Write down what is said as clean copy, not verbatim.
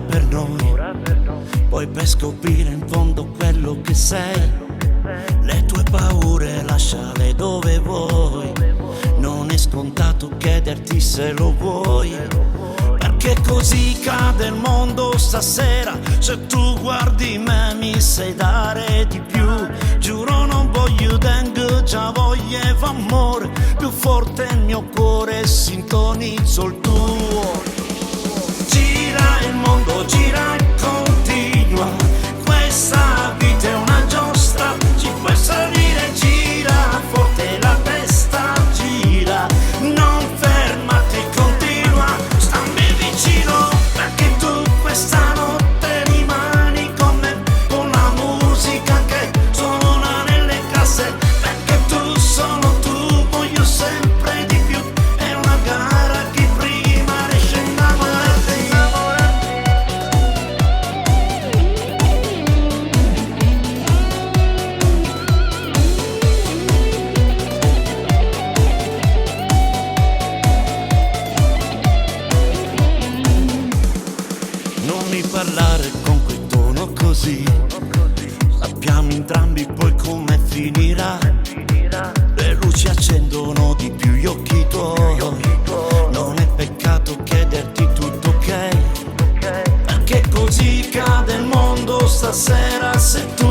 Per noi, poi per scoprire in fondo quello che sei, le tue paure lasciale dove vuoi, non è scontato chiederti se lo vuoi, perché così cade il mondo stasera. Se tu guardi me mi sai dare di più, giuro non voglio dengue, già voglio amore, più forte il mio cuore sintonizzo il tuo. Gira il mondo, gira e continua, questa vita è una giostra, ci puoi salire, gira forte la testa, gira, non fermati, continua, stammi vicino, perché tu questa notte rimani con me, con la musica che suona nelle casse, perché tu, solo tu, voglio sempre di più, è una gara chi prima riesce a innamorarti. Non mi parlare con quel tono così, sappiamo entrambi poi come finirà. Le luci accendono di più gli occhi tuoi, non è peccato chiederti tutto ok, perché così cade il mondo stasera. Se tu